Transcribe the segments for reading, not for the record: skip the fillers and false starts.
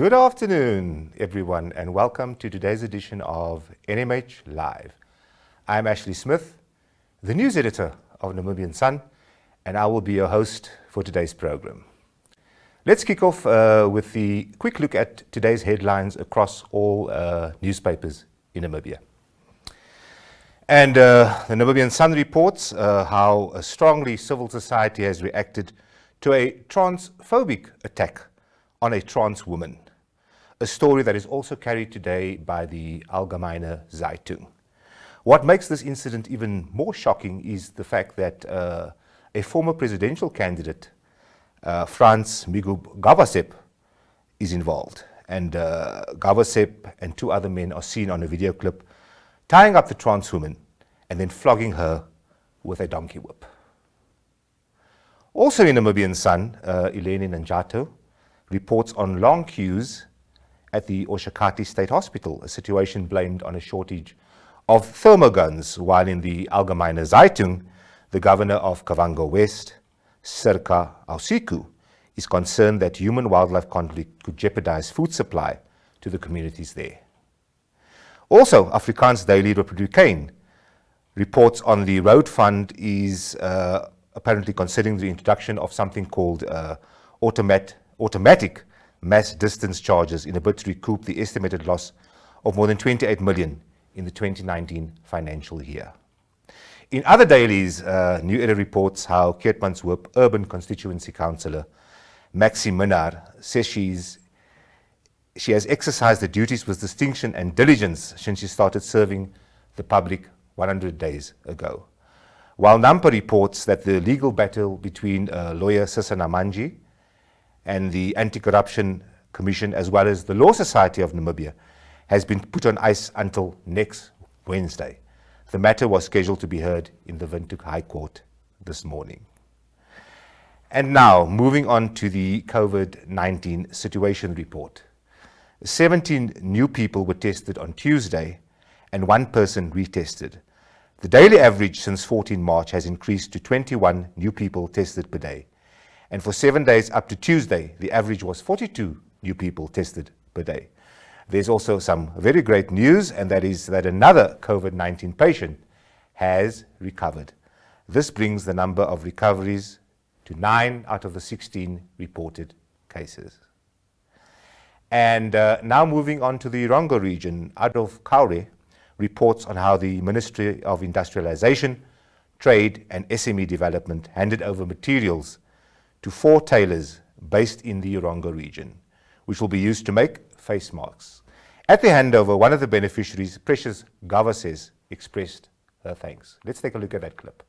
Good afternoon, everyone, and welcome to today's edition of NMH Live. I'm Ashley Smith, the news editor of Namibian Sun, and I will be your host for today's program. Let's kick off with the quick look at today's headlines across all newspapers in Namibia. And the Namibian Sun reports how strongly civil society has reacted to a transphobic attack on a trans woman, a story that is also carried today by the Algemeine Zeitung. What makes this incident even more shocking is the fact that a former presidential candidate, Frans Gavasep, is involved. And Gavasep and two other men are seen on a video clip tying up the trans woman and then flogging her with a donkey whip. Also in Namibian Sun, Eleni Nanjato reports on long queues at the Oshakati State Hospital, a situation blamed on a shortage of thermoguns, while in the Algemeine Zeitung, the governor of Kavango West, Sirka Ausiku, is concerned that human-wildlife conflict could jeopardize food supply to the communities there. Also, Afrikaans Daily Republikein reports on the road fund is apparently considering the introduction of something called automatic mass distance charges in a bid to recoup the estimated loss of more than 28 million in the 2019 financial year. In other dailies, New Era reports how Keetmanshoop urban constituency councillor Maxi Minnar says she has exercised the duties with distinction and diligence since she started serving the public 100 days ago. While Nampa reports that the legal battle between lawyer Sisana Manji and the Anti-Corruption Commission, as well as the Law Society of Namibia, has been put on ice until next Wednesday. The matter was scheduled to be heard in the Windhoek High Court this morning. And now, moving on to the COVID-19 situation report. 17 new people were tested on Tuesday and one person retested. The daily average since 14 March has increased to 21 new people tested per day. And for 7 days up to Tuesday, the average was 42 new people tested per day. There's also some very great news, and that is that another COVID-19 patient has recovered. This brings the number of recoveries to 9 out of the 16 reported cases. And now moving on to the Rundu region, Adolf Kaure reports on how the Ministry of Industrialization, Trade and SME Development handed over materials to 4 tailors based in the Rundu region, which will be used to make face masks. At the handover, one of the beneficiaries, Precious Gavasep, expressed her thanks. Let's take a look at that clip.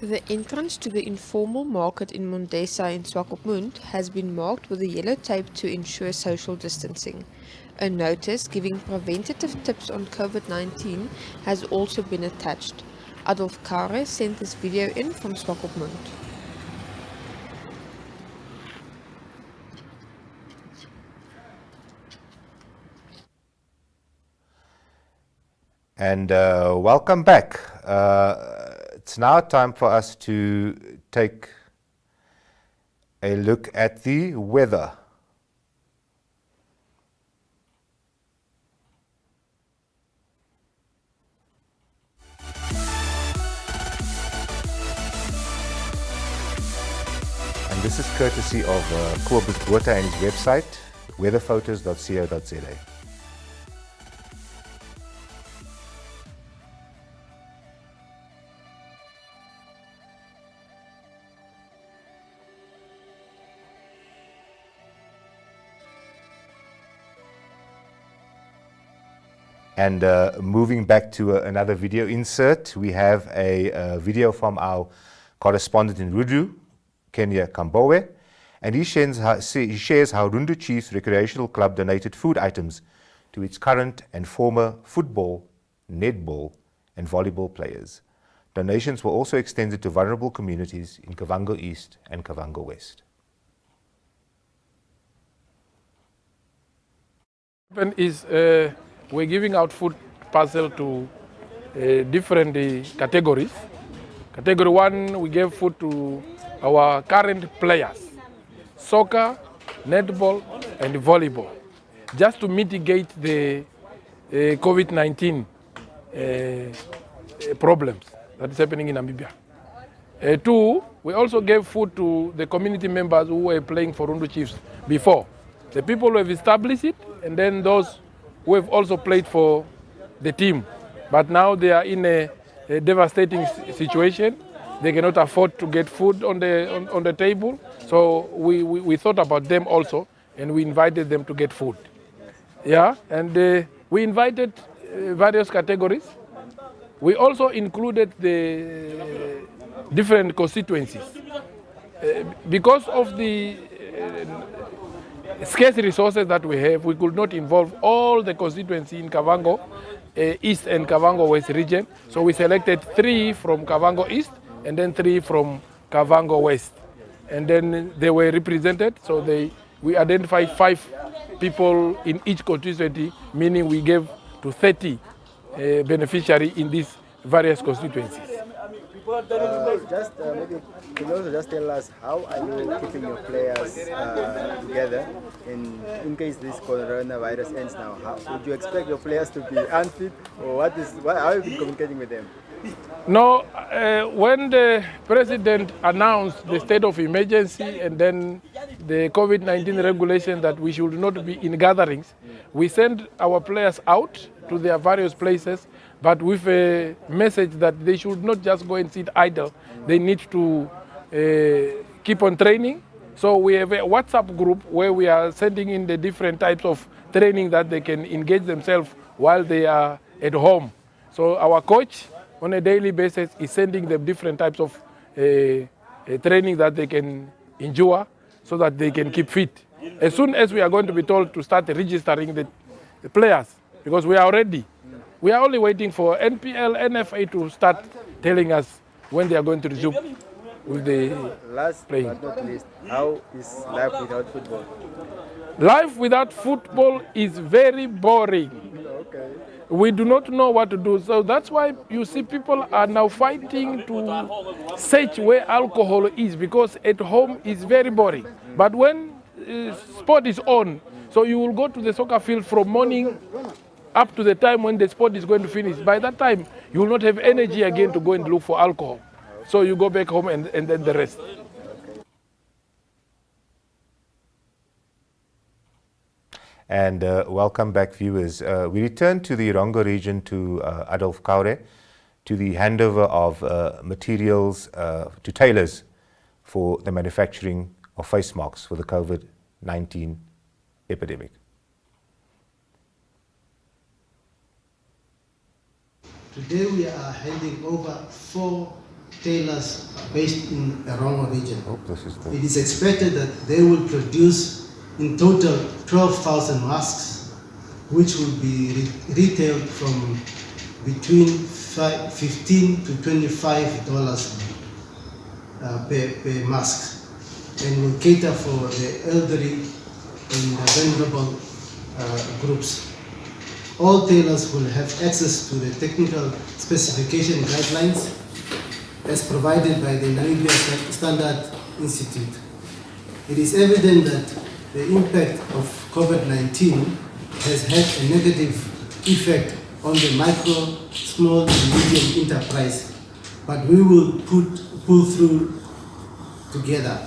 The entrance to the informal market in Mondesa in Swakopmund has been marked with a yellow tape to ensure social distancing. A notice giving preventative tips on COVID-19 has also been attached. Adolf Kaure sent this video in from Swakopmund. And welcome back. It's now time for us to take a look at the weather. And this is courtesy of Kobus Botha and his website, weatherphotos.co.za. And moving back to another video insert, we have a video from our correspondent in Rundu, Kenya Kambowe, and he shares how Rundu Chiefs Recreational Club donated food items to its current and former football, netball and volleyball players. Donations were also extended to vulnerable communities in Kavango East and Kavango West. Is we're giving out food parcel to different categories. Category 1, we gave food to our current players, soccer, netball, and volleyball, just to mitigate the COVID-19 problems that is happening in Namibia. 2, we also gave food to the community members who were playing for Rundu Chiefs before. The people who have established it, and then those who have also played for the team. But now they are in a devastating situation. They cannot afford to get food on the table. So we thought about them also, and we invited them to get food. Yeah, and we invited various categories. We also included the different constituencies. Because of the scarce resources that we have, we could not involve all the constituency in Kavango East and Kavango West region. So we selected 3 from Kavango East and then 3 from Kavango West. And then they were represented, so we identified 5 people in each constituency, meaning we gave to 30 beneficiaries in these various constituencies. Maybe can you also just tell us how are you keeping your players together in case this coronavirus ends now? How would you expect your players to be unfit, or how have you been communicating with them? No, when the president announced the state of emergency and then the COVID-19 regulation that we should not be in gatherings, we sent our players out to their various places, but with a message that they should not just go and sit idle. They need to keep on training. So we have a WhatsApp group where we are sending in the different types of training that they can engage themselves while they are at home. So our coach on a daily basis is sending them different types of training that they can endure so that they can keep fit. As soon as we are going to be told to start registering the players, because we are ready. We are only waiting for NPL, NFA to start telling us when they are going to resume with the Last playing. but not least, how is life without football? Life without football is very boring. Okay. We do not know what to do. So that's why you see people are now fighting to search where alcohol is, because at home is very boring. But when sport is on, so you will go to the soccer field from morning up to the time when the sport is going to finish. By that time, you will not have energy again to go and look for alcohol. So you go back home and then the rest. And welcome back, viewers. We return to the Rundu region to Adolf Kaure, to the handover of materials to tailors for the manufacturing of face masks for the COVID-19 epidemic. Today we are handing over 4 tailors based in the Rundu region. It is expected that they will produce in total 12,000 masks, which will be retailed from between $15 to $25 per mask, and will cater for the elderly and vulnerable groups. All tailors will have access to the technical specification guidelines as provided by the Namibia Standard Institute. It is evident that the impact of COVID-19 has had a negative effect on the micro, small and medium enterprise, but we will pull through together.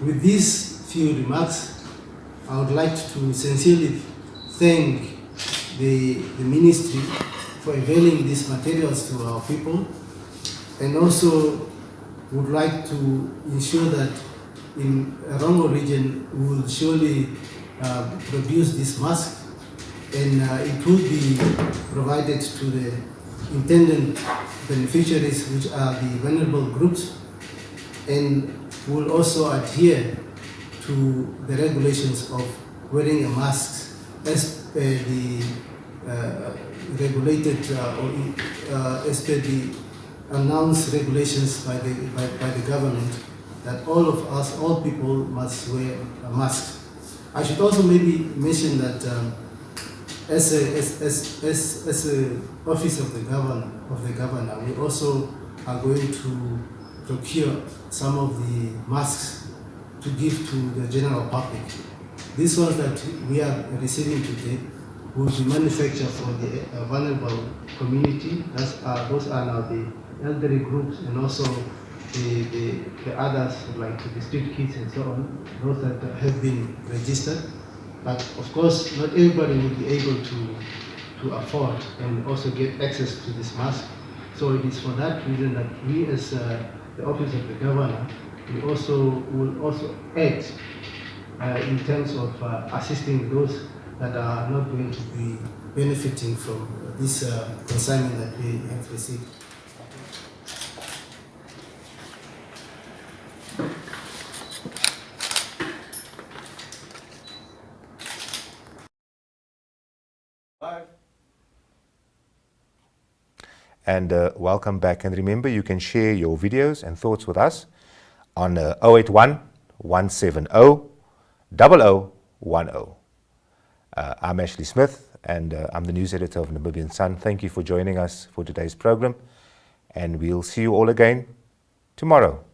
With these few remarks, I would like to sincerely thank the ministry for availing these materials to our people, and also would like to ensure that in Rundu region we will surely produce this mask, and it will be provided to the intended beneficiaries, which are the vulnerable groups, and will also adhere to the regulations of wearing a mask as per the regulated as per the announced regulations by the government, that all of us, all people must wear a mask. I should also maybe mention that as a office of the governor, we also are going to procure some of the masks to give to the general public. These ones that we are receiving today will be manufactured for the vulnerable community. Those are now the elderly groups and also the others like the street kids and so on, those that have been registered. But of course, not everybody will be able to afford and also get access to this mask. So it is for that reason that we as the Office of the Governor, we will also act in terms of assisting those that are not going to be benefiting from this consignment that we have received. And welcome back. And remember, you can share your videos and thoughts with us on 081 170 0010. I'm Ashley Smith, and I'm the news editor of Namibian Sun. Thank you for joining us for today's program, and we'll see you all again tomorrow.